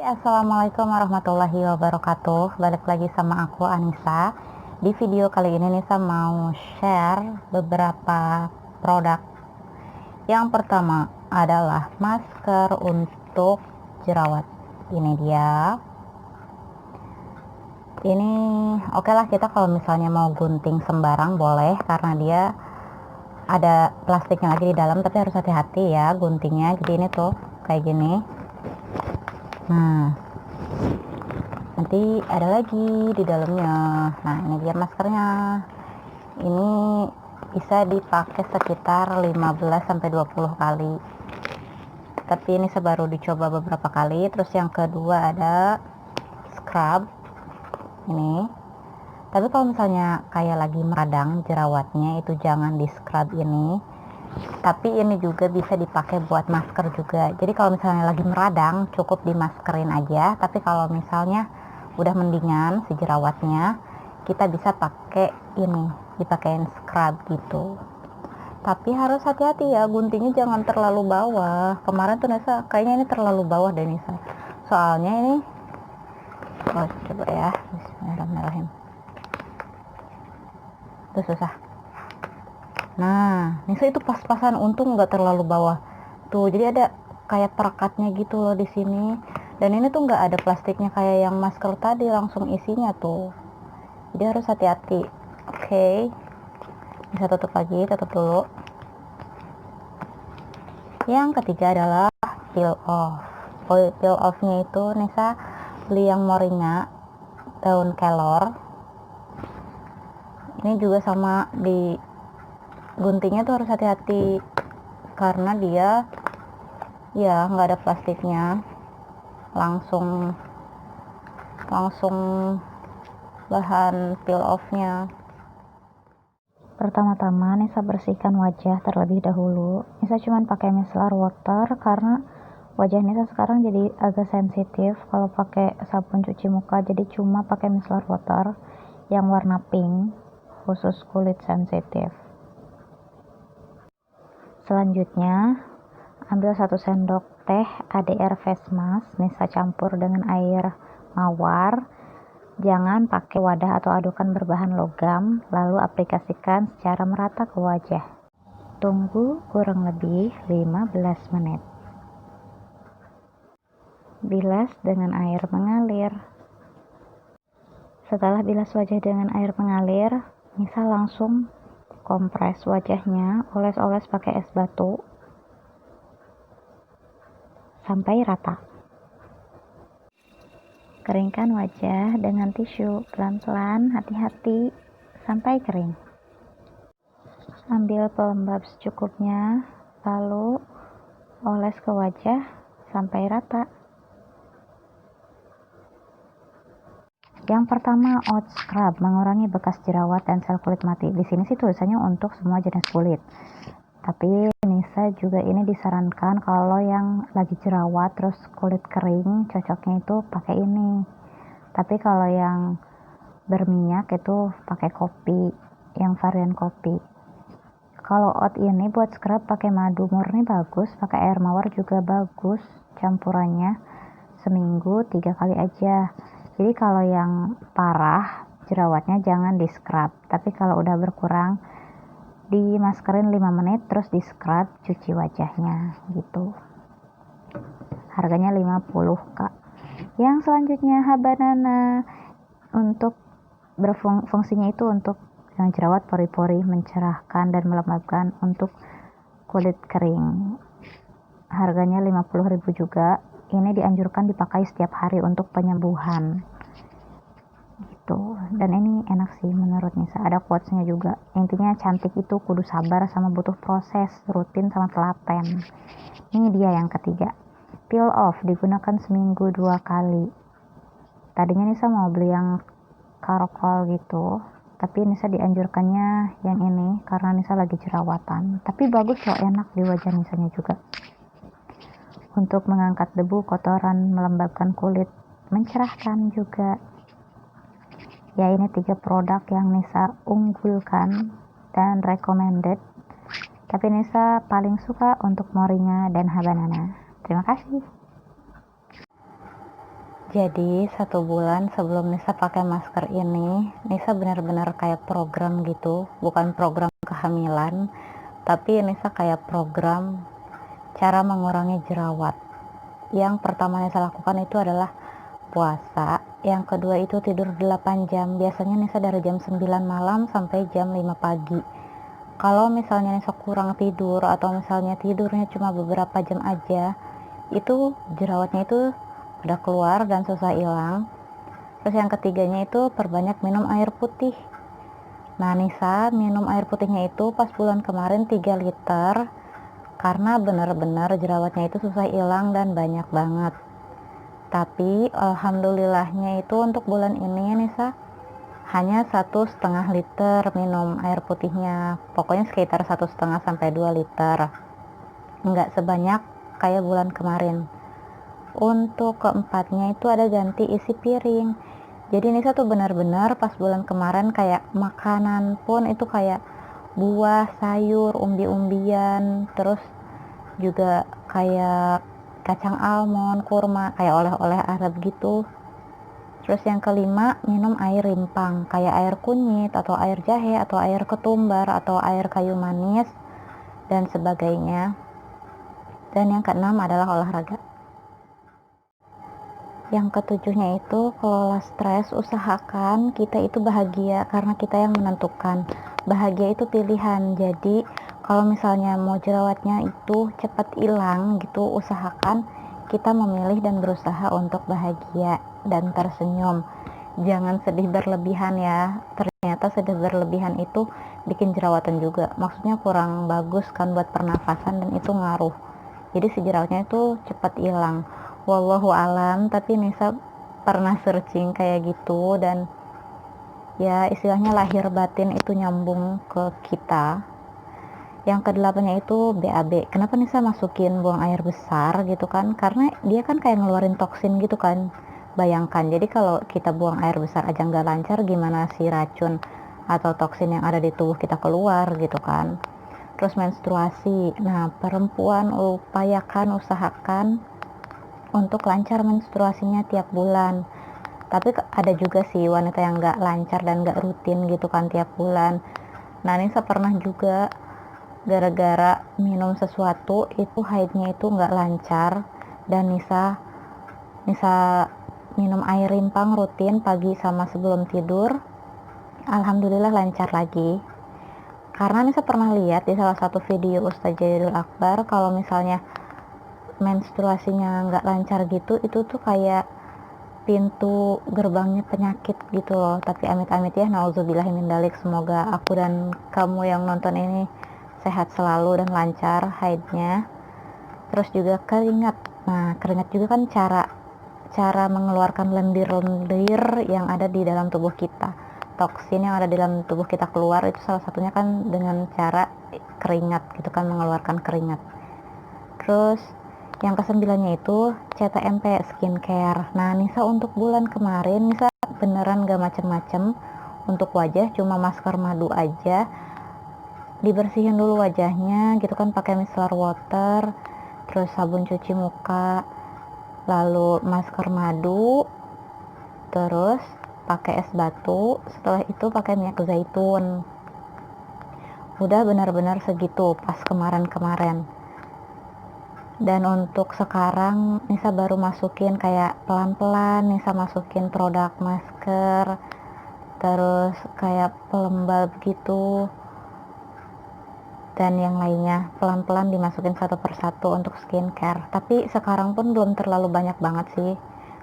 Assalamualaikum warahmatullahi wabarakatuh. Balik lagi sama aku Anissa. Di video kali ini Nisa mau share beberapa produk. Yang pertama adalah masker untuk jerawat. Ini dia. Ini oke lah, kita kalau misalnya mau gunting sembarang boleh, karena dia ada plastiknya lagi di dalam, tapi harus hati-hati ya guntingnya. Jadi ini tuh kayak gini. Nah, nanti ada lagi di dalamnya. Nah, ini dia maskernya. Ini bisa dipakai sekitar 15-20 kali. Tapi ini baru dicoba beberapa kali. Terus yang kedua ada scrub. Ini. Tapi kalau misalnya kayak lagi meradang jerawatnya, itu jangan di scrub ini. Tapi ini juga bisa dipakai buat masker juga. Jadi kalau misalnya lagi meradang, cukup dimaskerin aja. Tapi kalau misalnya udah mendingan si jerawatnya, kita bisa pakai ini, dipakein scrub gitu. Tapi harus hati-hati ya, guntingnya jangan terlalu bawah. Kemarin tuh Nisa kayaknya ini terlalu bawah deh Nisa. Soalnya ini, oh coba ya, bismillahirrahmanirrahim. Itu susah. Nah, Nisa itu pas-pasan, untung nggak terlalu bawah. Tuh, jadi ada kayak perekatnya gitu loh di sini. Dan ini tuh nggak ada plastiknya kayak yang masker tadi, langsung isinya tuh. Jadi harus hati-hati. Oke. Bisa tutup lagi, tutup dulu. Yang ketiga adalah peel off. Peel off-nya itu Nisa beli yang moringa, daun kelor. Ini juga sama, di guntingnya tuh harus hati-hati karena dia ya nggak ada plastiknya, langsung bahan peel off-nya. Pertama-tama Nisa bersihkan wajah terlebih dahulu. Nisa cuma pakai micellar water karena wajah Nisa sekarang jadi agak sensitif kalau pakai sabun cuci muka, jadi cuma pakai micellar water yang warna pink, khusus kulit sensitif. Selanjutnya, ambil 1 sendok teh ADR face mask, Nisa campur dengan air mawar. Jangan pakai wadah atau adukan berbahan logam, lalu aplikasikan secara merata ke wajah. Tunggu kurang lebih 15 menit. Bilas dengan air mengalir. Setelah bilas wajah dengan air mengalir, Nisa langsung kompres wajahnya, oles-oles pakai es batu sampai rata. Keringkan wajah dengan tisu, pelan-pelan, hati-hati sampai kering. Ambil pelembab secukupnya, lalu oles ke wajah sampai rata. Yang pertama, oat scrub, mengurangi bekas jerawat dan sel kulit mati. Di sini sih tulisannya untuk semua jenis kulit. Tapi Nisa juga ini disarankan kalau yang lagi jerawat terus kulit kering, cocoknya itu pakai ini. Tapi kalau yang berminyak itu pakai kopi, yang varian kopi. Kalau oat ini buat scrub pakai madu murni bagus, pakai air mawar juga bagus. Campurannya seminggu 3 kali aja. Jadi kalau yang parah jerawatnya jangan di scrub, tapi kalau udah berkurang dimaskerin 5 menit terus di scrub, cuci wajahnya gitu. Harganya 50 Kak. Yang selanjutnya habanana, untuk berfungsinya itu untuk yang jerawat pori-pori, mencerahkan dan melembabkan untuk kulit kering. Harganya 50.000 juga. Ini dianjurkan dipakai setiap hari untuk penyembuhan gitu. Dan ini enak sih menurut Nisa, ada quotes-nya juga. Intinya cantik itu kudu sabar sama butuh proses, rutin sama telaten. Ini dia yang ketiga, peel off, digunakan seminggu 2 kali. Tadinya Nisa mau beli yang karokol gitu, tapi Nisa dianjurkannya yang ini karena Nisa lagi jerawatan. Tapi bagus loh, enak di wajah Nisanya juga. Untuk mengangkat debu, kotoran, melembabkan kulit, mencerahkan juga. Ya, ini 3 produk yang Nisa unggulkan dan recommended. Tapi Nisa paling suka untuk moringa dan habanana. Terima kasih. Jadi 1 bulan sebelum Nisa pakai masker ini, Nisa benar-benar kayak program gitu, bukan program kehamilan, tapi Nisa kayak program cara mengurangi jerawat. Yang pertama Nisa lakukan itu adalah puasa, yang kedua itu tidur 8 jam. Biasanya Nisa dari jam 9 malam sampai jam 5 pagi. Kalau misalnya Nisa kurang tidur atau misalnya tidurnya cuma beberapa jam aja, itu jerawatnya itu udah keluar dan susah hilang. Terus yang ketiganya itu perbanyak minum air putih. Nah, Nisa minum air putihnya itu pas bulan kemarin 3 liter karena benar-benar jerawatnya itu susah hilang dan banyak banget. Tapi alhamdulillahnya itu untuk bulan ini Nisa hanya 1,5 liter minum air putihnya. Pokoknya sekitar 1,5 sampai 2 liter. Nggak sebanyak kayak bulan kemarin. Untuk keempatnya itu ada ganti isi piring. Jadi Nisa tuh benar-benar pas bulan kemarin kayak makanan pun itu kayak buah, sayur, umbi-umbian, terus juga kayak kacang almond, kurma, kayak oleh-oleh Arab gitu. Terus yang kelima, minum air rimpang, kayak air kunyit, atau air jahe, atau air ketumbar, atau air kayu manis, dan sebagainya. Dan yang keenam adalah olahraga. Yang ketujuhnya itu kelola stres, usahakan kita itu bahagia karena kita yang menentukan. Bahagia itu pilihan, jadi kalau misalnya mau jerawatnya itu cepat hilang gitu, usahakan kita memilih dan berusaha untuk bahagia dan tersenyum. Jangan sedih berlebihan ya, ternyata sedih berlebihan itu bikin jerawatan juga, maksudnya kurang bagus kan buat pernafasan dan itu ngaruh, jadi si jerawatnya itu cepat hilang. Wallahu alam, tapi Nisa pernah searching kayak gitu dan ya istilahnya lahir batin itu nyambung ke kita. Yang kedelapannya itu BAB. Kenapa Nisa masukin buang air besar gitu kan? Karena dia kan kayak ngeluarin toksin gitu kan. Bayangkan, jadi kalau kita buang air besar aja nggak lancar, gimana si racun atau toksin yang ada di tubuh kita keluar gitu kan. Terus menstruasi. Nah, perempuan usahakan untuk lancar menstruasinya tiap bulan. Tapi ada juga sih wanita yang nggak lancar dan nggak rutin gitu kan tiap bulan. Nah, Nisa pernah juga gara-gara minum sesuatu itu haidnya itu nggak lancar dan Nisa minum air rimpang rutin pagi sama sebelum tidur. Alhamdulillah lancar lagi. Karena Nisa pernah lihat di salah satu video Ustaz Jadidul Akbar kalau misalnya menstruasinya nggak lancar gitu, itu tuh kayak pintu gerbangnya penyakit gitu loh. Tapi amit-amit ya, nauzubillahimindzalik, semoga aku dan kamu yang nonton ini sehat selalu dan lancar haidnya. Terus juga keringat. Nah, keringat juga kan cara mengeluarkan lendir-lendir yang ada di dalam tubuh kita. Toksin yang ada di dalam tubuh kita keluar itu salah satunya kan dengan cara keringat gitu kan, mengeluarkan keringat. Terus yang kesembilannya itu CTMP skincare. Nah, Nisa untuk bulan kemarin Nisa beneran gak macem-macem. Untuk wajah cuma masker madu aja, dibersihin dulu wajahnya gitu kan pakai micellar water, terus sabun cuci muka, lalu masker madu, terus pakai es batu, setelah itu pakai minyak zaitun. Udah benar-benar segitu pas kemarin-kemarin. Dan untuk sekarang Nisa baru masukin kayak pelan-pelan Nisa masukin produk masker, terus kayak pelembab gitu, dan yang lainnya pelan-pelan dimasukin satu persatu untuk skincare. Tapi sekarang pun belum terlalu banyak banget sih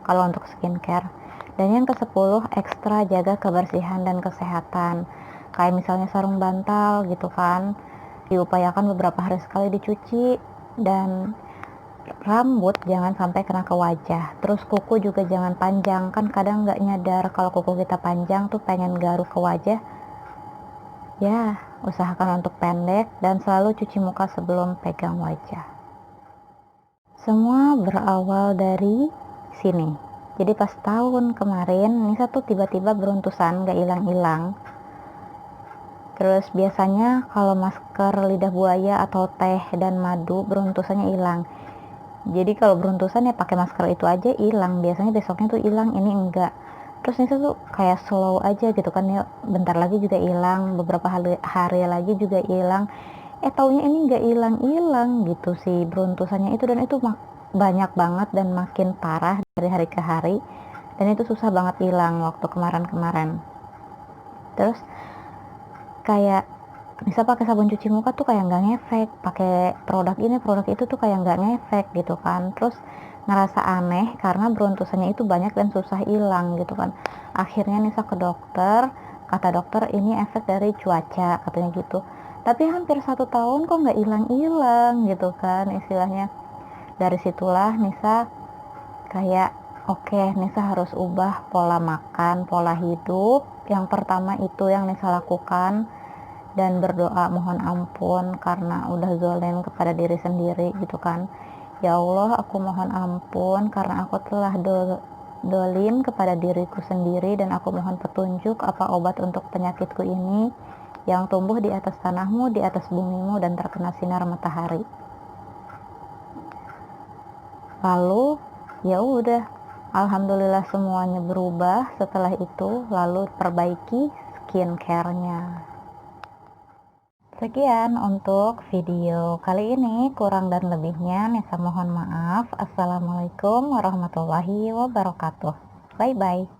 kalau untuk skincare. Dan yang ke-10, ekstra jaga kebersihan dan kesehatan, kayak misalnya sarung bantal gitu kan, diupayakan beberapa hari sekali dicuci. Dan rambut jangan sampai kena ke wajah. Terus kuku juga jangan panjang, kan kadang nggak nyadar kalau kuku kita panjang tuh pengen garuk ke wajah. Ya, usahakan untuk pendek dan selalu cuci muka sebelum pegang wajah. Semua berawal dari sini. Jadi pas tahun kemarin Nisa tuh tiba-tiba beruntusan gak hilang-hilang. Terus biasanya kalau masker lidah buaya atau teh dan madu beruntusannya hilang. Jadi kalau beruntusan ya pakai masker itu aja hilang, biasanya besoknya tuh hilang, ini enggak. Terus Nisa tuh kayak slow aja gitu kan ya, bentar lagi juga hilang, beberapa hari lagi juga hilang. Taunya ini nggak hilang-hilang gitu sih beruntusannya itu, dan itu banyak banget dan makin parah dari hari ke hari, dan itu susah banget hilang waktu kemarin-kemarin. Terus kayak bisa pakai sabun cuci muka tuh kayak nggak ngefek, pakai produk ini produk itu tuh kayak nggak ngefek gitu kan. Terus ngerasa aneh karena beruntusannya itu banyak dan susah hilang gitu kan. Akhirnya Nisa ke dokter, kata dokter ini efek dari cuaca katanya gitu. Tapi hampir 1 tahun kok nggak hilang-hilang gitu kan istilahnya. Dari situlah Nisa kayak oke, Nisa harus ubah pola makan, pola hidup. Yang pertama itu yang Nisa lakukan, dan berdoa mohon ampun karena udah zalim kepada diri sendiri gitu kan. Ya Allah, aku mohon ampun karena aku telah dolim kepada diriku sendiri, dan aku mohon petunjuk apa obat untuk penyakitku ini yang tumbuh di atas tanahmu, di atas bumimu, dan terkena sinar matahari. Lalu ya udah, alhamdulillah semuanya berubah setelah itu. Lalu perbaiki skincare-nya. Sekian untuk video kali ini, kurang dan lebihnya Nisa mohon maaf. Assalamualaikum warahmatullahi wabarakatuh. Bye bye.